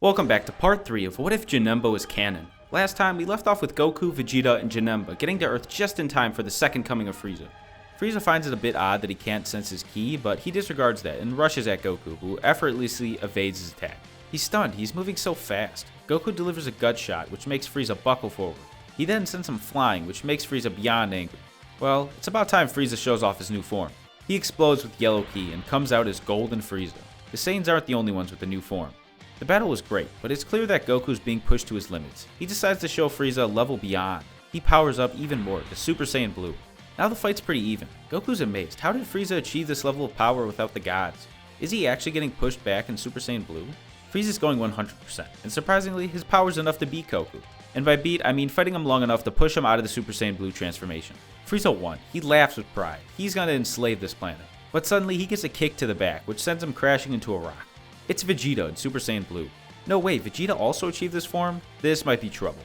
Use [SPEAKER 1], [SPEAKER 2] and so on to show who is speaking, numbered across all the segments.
[SPEAKER 1] Welcome back to part 3 of What If Janemba Was Canon. Last time we left off with Goku, Vegeta, and Janemba getting to Earth just in time for the second coming of Frieza. Frieza finds it a bit odd that he can't sense his ki, but he disregards that and rushes at Goku, who effortlessly evades his attack. He's stunned, he's moving so fast. Goku delivers a gut shot, which makes Frieza buckle forward. He then sends him flying, which makes Frieza beyond angry. Well, it's about time Frieza shows off his new form. He explodes with yellow ki and comes out as Golden Frieza. The Saiyans aren't the only ones with the new form. The battle was great, but it's clear that Goku's being pushed to his limits. He decides to show Frieza a level beyond. He powers up even more, to Super Saiyan Blue. Now the fight's pretty even. Goku's amazed. How did Frieza achieve this level of power without the gods? Is he actually getting pushed back in Super Saiyan Blue? Frieza's going 100%, and surprisingly, his power's enough to beat Goku. And by beat, I mean fighting him long enough to push him out of the Super Saiyan Blue transformation. Frieza won. He laughs with pride. He's gonna enslave this planet. But suddenly, he gets a kick to the back, which sends him crashing into a rock. It's Vegeta in Super Saiyan Blue. No way, Vegeta also achieved this form? This might be trouble.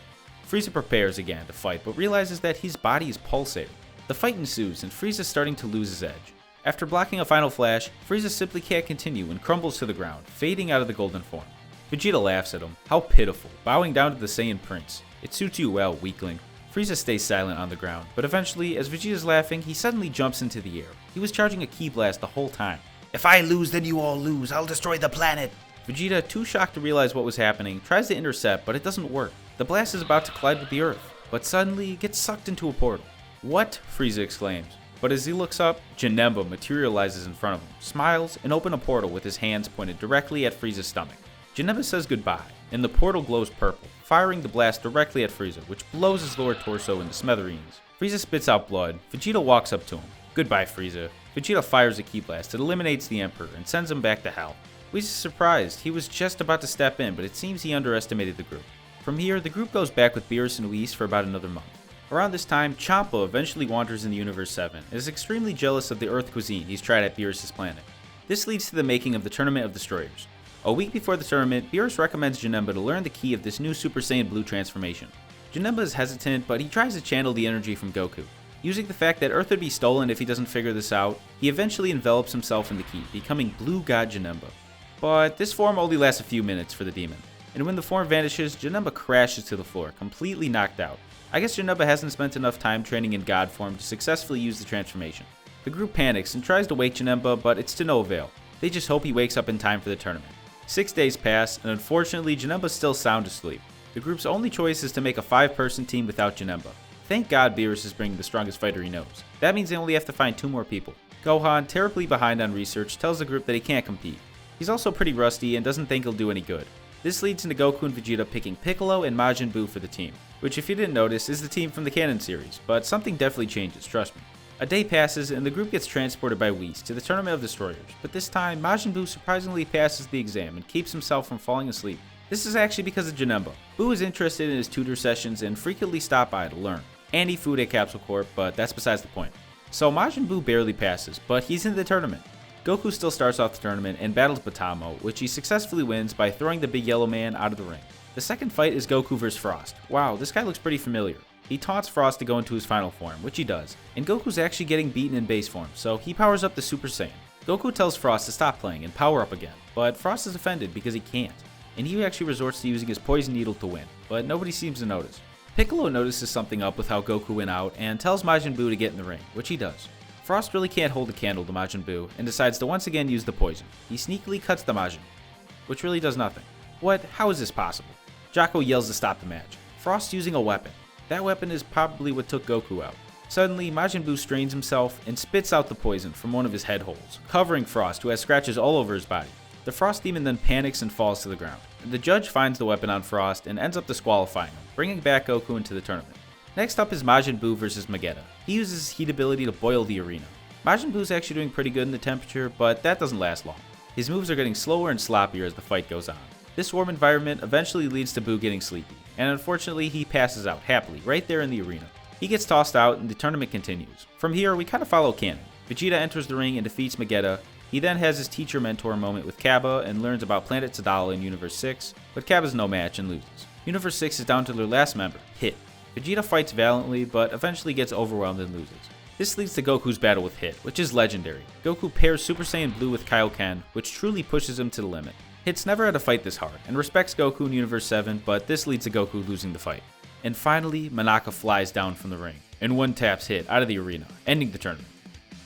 [SPEAKER 1] Frieza prepares again to fight, but realizes that his body is pulsating. The fight ensues, and Frieza's starting to lose his edge. After blocking a final flash, Frieza simply can't continue and crumbles to the ground, fading out of the golden form. Vegeta laughs at him. How pitiful, bowing down to the Saiyan Prince. It suits you well, weakling. Frieza stays silent on the ground, but eventually, as Vegeta's laughing, he suddenly jumps into the air. He was charging a ki blast the whole time.
[SPEAKER 2] If I lose, then you all lose. I'll destroy the planet.
[SPEAKER 1] Vegeta, too shocked to realize what was happening, tries to intercept, but it doesn't work. The blast is about to collide with the Earth, but suddenly gets sucked into a portal. What? Frieza exclaims. But as he looks up, Janemba materializes in front of him, smiles, and opens a portal with his hands pointed directly at Frieza's stomach. Janemba says goodbye, and the portal glows purple, firing the blast directly at Frieza, which blows his lower torso into smithereens. Frieza spits out blood. Vegeta walks up to him. Goodbye, Frieza. Vegeta fires a ki blast that eliminates the Emperor and sends him back to hell. Frieza's surprised. He was just about to step in, but it seems he underestimated the group. From here, the group goes back with Beerus and Whis for about another month. Around this time, Champa eventually wanders in the Universe 7 and is extremely jealous of the Earth cuisine he's tried at Beerus' planet. This leads to the making of the Tournament of Destroyers. A week before the tournament, Beerus recommends Janemba to learn the ki of this new Super Saiyan Blue transformation. Janemba is hesitant, but he tries to channel the energy from Goku. Using the fact that Earth would be stolen if he doesn't figure this out, he eventually envelops himself in the ki, becoming Blue God Janemba. But this form only lasts a few minutes for the demon, and when the form vanishes, Janemba crashes to the floor, completely knocked out. I guess Janemba hasn't spent enough time training in God form to successfully use the transformation. The group panics and tries to wake Janemba, but it's to no avail. They just hope he wakes up in time for the tournament. 6 days pass, and unfortunately Janemba's still sound asleep. The group's only choice is to make a 5-person team without Janemba. Thank God Beerus is bringing the strongest fighter he knows. That means they only have to find 2 more people. Gohan, terribly behind on research, tells the group that he can't compete. He's also pretty rusty and doesn't think he'll do any good. This leads into Goku and Vegeta picking Piccolo and Majin Buu for the team, which if you didn't notice is the team from the Canon series, but something definitely changes, trust me. A day passes and the group gets transported by Whis to the Tournament of Destroyers, but this time Majin Buu surprisingly passes the exam and keeps himself from falling asleep. This is actually because of Janemba. Buu is interested in his tutor sessions and frequently stop by to learn, and eat food at Capsule Corp, but that's besides the point. So Majin Buu barely passes, but he's in the tournament. Goku still starts off the tournament and battles Batamo, which he successfully wins by throwing the big yellow man out of the ring. The second fight is Goku vs Frost. Wow, this guy looks pretty familiar. He taunts Frost to go into his final form, which he does, and Goku's actually getting beaten in base form, so he powers up the Super Saiyan. Goku tells Frost to stop playing and power up again, but Frost is offended because he can't, and he actually resorts to using his poison needle to win, but nobody seems to notice. Piccolo notices something up with how Goku went out and tells Majin Buu to get in the ring, which he does. Frost really can't hold a candle to Majin Buu and decides to once again use the poison. He sneakily cuts the Majin, which really does nothing. What? How is this possible? Jocko yells to stop the match. Frost using a weapon. That weapon is probably what took Goku out. Suddenly, Majin Buu strains himself and spits out the poison from one of his head holes, covering Frost, who has scratches all over his body. The Frost Demon then panics and falls to the ground. The judge finds the weapon on Frost and ends up disqualifying him, bringing back Goku into the tournament. Next up is Majin Buu vs Vegeta. He uses his heat ability to boil the arena. Majin Buu's actually doing pretty good in the temperature, but that doesn't last long. His moves are getting slower and sloppier as the fight goes on. This warm environment eventually leads to Buu getting sleepy, and unfortunately he passes out happily right there in the arena. He gets tossed out and the tournament continues. From here, we kind of follow canon. Vegeta enters the ring and defeats Vegeta. He then has his teacher-mentor moment with Cabba and learns about Planet Sadala in Universe 6, but Cabba's no match and loses. Universe 6 is down to their last member, Hit. Vegeta fights valiantly, but eventually gets overwhelmed and loses. This leads to Goku's battle with Hit, which is legendary. Goku pairs Super Saiyan Blue with Kaioken, which truly pushes him to the limit. Hit's never had a fight this hard, and respects Goku in Universe 7, but this leads to Goku losing the fight. And finally, Monaka flies down from the ring, and one taps Hit out of the arena, ending the tournament.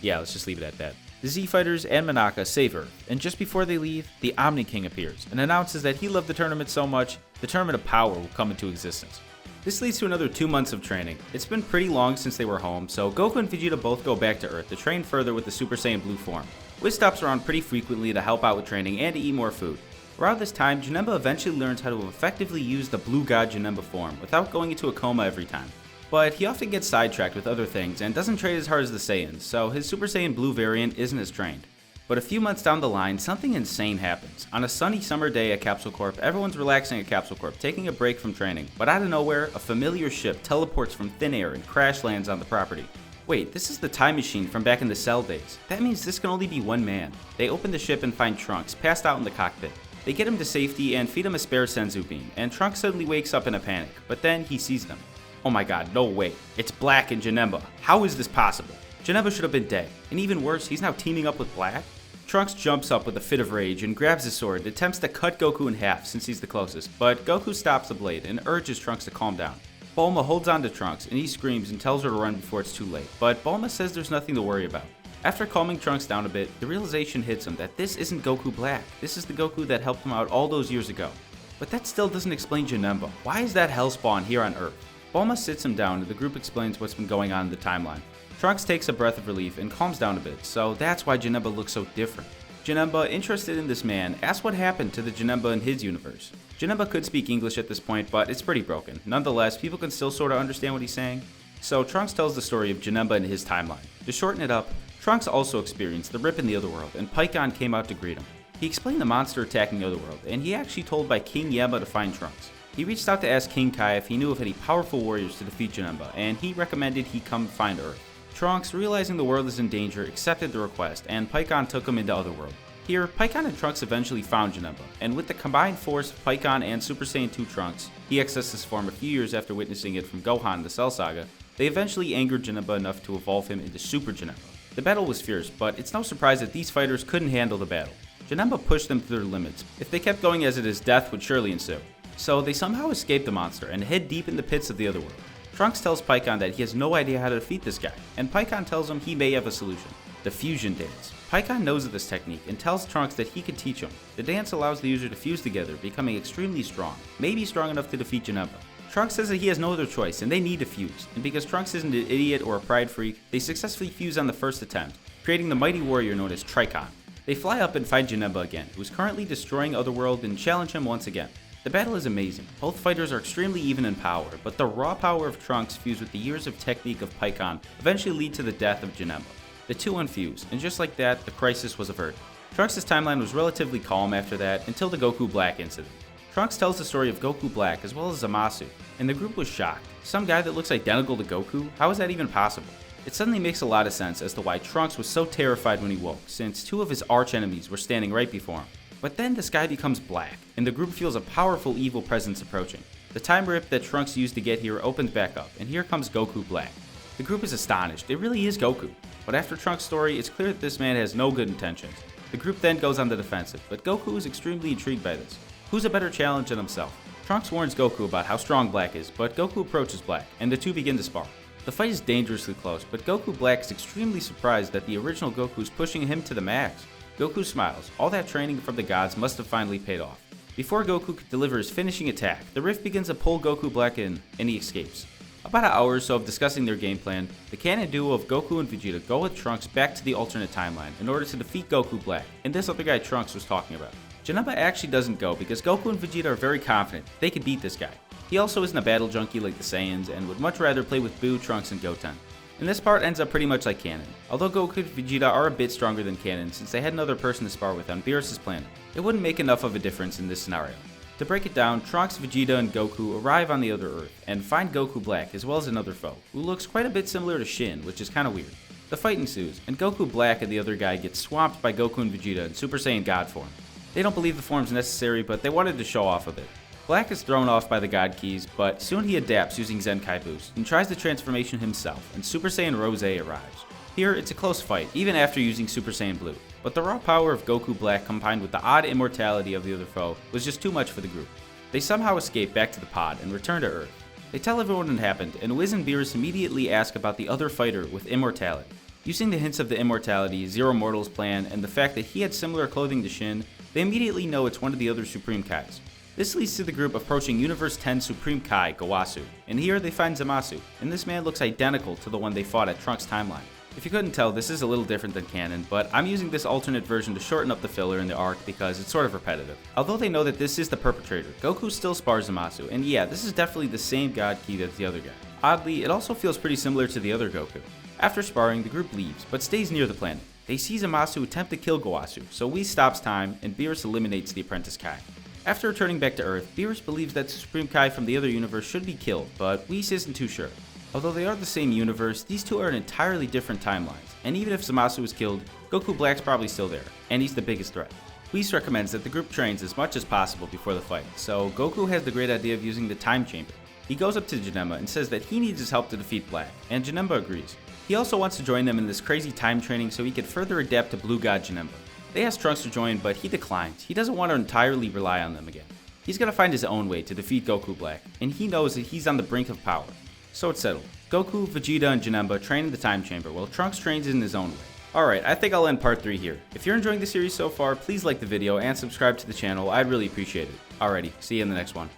[SPEAKER 1] Yeah, let's just leave it at that. The Z Fighters and Monaka save Earth, and just before they leave, the Omni King appears, and announces that he loved the tournament so much, the Tournament of Power will come into existence. This leads to another 2 months of training. It's been pretty long since they were home, so Goku and Vegeta both go back to Earth to train further with the Super Saiyan Blue form. Whis stops around pretty frequently to help out with training and to eat more food. Around this time, Janemba eventually learns how to effectively use the Blue God Janemba form without going into a coma every time. But he often gets sidetracked with other things and doesn't train as hard as the Saiyans, so his Super Saiyan Blue variant isn't as trained. But a few months down the line, something insane happens. On a sunny summer day at Capsule Corp, everyone's relaxing at Capsule Corp, taking a break from training, but out of nowhere, a familiar ship teleports from thin air and crash lands on the property. Wait, this is the time machine from back in the Cell days. That means this can only be one man. They open the ship and find Trunks, passed out in the cockpit. They get him to safety and feed him a spare Senzu bean, and Trunks suddenly wakes up in a panic, but then he sees them. Oh my god, no way. It's Black and Janemba. How is this possible? Janemba should have been dead, and even worse, he's now teaming up with Black? Trunks jumps up with a fit of rage and grabs his sword and attempts to cut Goku in half since he's the closest, but Goku stops the blade and urges Trunks to calm down. Bulma holds on to Trunks and he screams and tells her to run before it's too late, but Bulma says there's nothing to worry about. After calming Trunks down a bit, the realization hits him that this isn't Goku Black. This is the Goku that helped him out all those years ago. But that still doesn't explain Janemba. Why is that Hellspawn here on Earth? Bulma sits him down and the group explains what's been going on in the timeline. Trunks takes a breath of relief and calms down a bit, so that's why Janemba looks so different. Janemba, interested in this man, asks what happened to the Janemba in his universe. Janemba could speak English at this point, but it's pretty broken. Nonetheless, people can still sorta understand what he's saying. So Trunks tells the story of Janemba in his timeline. To shorten it up, Trunks also experienced the rip in the Otherworld, and Pikkon came out to greet him. He explained the monster attacking the Otherworld, and he actually told by King Yemba to find Trunks. He reached out to ask King Kai if he knew of any powerful warriors to defeat Janemba, and he recommended he come find Earth. Trunks, realizing the world is in danger, accepted the request, and Pikkon took him into Otherworld. Here, Pikkon and Trunks eventually found Janemba, and with the combined force of Pikkon and Super Saiyan 2 Trunks, he accessed this form a few years after witnessing it from Gohan in the Cell Saga, they eventually angered Janemba enough to evolve him into Super Janemba. The battle was fierce, but it's no surprise that these fighters couldn't handle the battle. Janemba pushed them to their limits. If they kept going as it is, death would surely ensue. So they somehow escaped the monster and hid deep in the pits of the Otherworld. Trunks tells Pikkon that he has no idea how to defeat this guy, and Pikkon tells him he may have a solution. The Fusion Dance. Pikkon knows of this technique and tells Trunks that he could teach him. The dance allows the user to fuse together, becoming extremely strong, maybe strong enough to defeat Janemba. Trunks says that he has no other choice and they need to fuse, and because Trunks isn't an idiot or a pride freak, they successfully fuse on the first attempt, creating the mighty warrior known as Tricon. They fly up and find Janemba again, who is currently destroying Otherworld, and challenge him once again. The battle is amazing. Both fighters are extremely even in power, but the raw power of Trunks fused with the years of technique of Pikkon eventually lead to the death of Janemba. The two unfuse, and just like that, the crisis was averted. Trunks' timeline was relatively calm after that, until the Goku Black incident. Trunks tells the story of Goku Black as well as Zamasu, and the group was shocked. Some guy that looks identical to Goku? How is that even possible? It suddenly makes a lot of sense as to why Trunks was so terrified when he woke, since two of his arch-enemies were standing right before him. But then the sky becomes black, and the group feels a powerful evil presence approaching. The time rip that Trunks used to get here opens back up, and here comes Goku Black. The group is astonished, it really is Goku. But after Trunks' story, it's clear that this man has no good intentions. The group then goes on the defensive, but Goku is extremely intrigued by this. Who's a better challenge than himself? Trunks warns Goku about how strong Black is, but Goku approaches Black, and the two begin to spar. The fight is dangerously close, but Goku Black is extremely surprised that the original Goku is pushing him to the max. Goku smiles. All that training from the gods must have finally paid off. Before Goku could deliver his finishing attack, the Rift begins to pull Goku Black in, and he escapes. About an hour or so of discussing their game plan, the canon duo of Goku and Vegeta go with Trunks back to the alternate timeline in order to defeat Goku Black, and this other guy Trunks was talking about. Janemba actually doesn't go because Goku and Vegeta are very confident they can beat this guy. He also isn't a battle junkie like the Saiyans and would much rather play with Buu, Trunks, and Goten. And this part ends up pretty much like canon, although Goku and Vegeta are a bit stronger than canon since they had another person to spar with on Beerus' planet. It wouldn't make enough of a difference in this scenario. To break it down, Trunks, Vegeta, and Goku arrive on the other Earth and find Goku Black as well as another foe, who looks quite a bit similar to Shin, which is kinda weird. The fight ensues, and Goku Black and the other guy get swamped by Goku and Vegeta in Super Saiyan God form. They don't believe the form's necessary, but they wanted to show off a bit. Black is thrown off by the God Keys, but soon he adapts using Zenkai Boost and tries the transformation himself, and Super Saiyan Rose arrives. Here, it's a close fight, even after using Super Saiyan Blue. But the raw power of Goku Black combined with the odd immortality of the other foe was just too much for the group. They somehow escape back to the pod and return to Earth. They tell everyone what happened, and Wiz and Beerus immediately ask about the other fighter with immortality. Using the hints of the immortality, Zero Mortal's plan, and the fact that he had similar clothing to Shin, they immediately know it's one of the other Supreme Kais. This leads to the group approaching Universe 10 Supreme Kai, Gowasu, and here they find Zamasu, and this man looks identical to the one they fought at Trunks' timeline. If you couldn't tell, this is a little different than canon, but I'm using this alternate version to shorten up the filler in the arc because it's sort of repetitive. Although they know that this is the perpetrator, Goku still spars Zamasu, and yeah, this is definitely the same God Ki as the other guy. Oddly, it also feels pretty similar to the other Goku. After sparring, the group leaves, but stays near the planet. They see Zamasu attempt to kill Gowasu, so Whis stops time, and Beerus eliminates the apprentice Kai. After returning back to Earth, Beerus believes that the Supreme Kai from the other universe should be killed, but Whis isn't too sure. Although they are the same universe, these two are in entirely different timelines, and even if Zamasu is killed, Goku Black's probably still there, and he's the biggest threat. Whis recommends that the group trains as much as possible before the fight, so Goku has the great idea of using the time chamber. He goes up to Janemba and says that he needs his help to defeat Black, and Janemba agrees. He also wants to join them in this crazy time training so he could further adapt to Blue God Janemba. They ask Trunks to join, but he declines. He doesn't want to entirely rely on them again. He's gonna find his own way to defeat Goku Black, and he knows that he's on the brink of power. So it's settled. Goku, Vegeta, and Janemba train in the time chamber while Trunks trains in his own way. Alright, I think I'll end part 3 here. If you're enjoying the series so far, please like the video and subscribe to the channel, I'd really appreciate it. Alrighty, see you in the next one.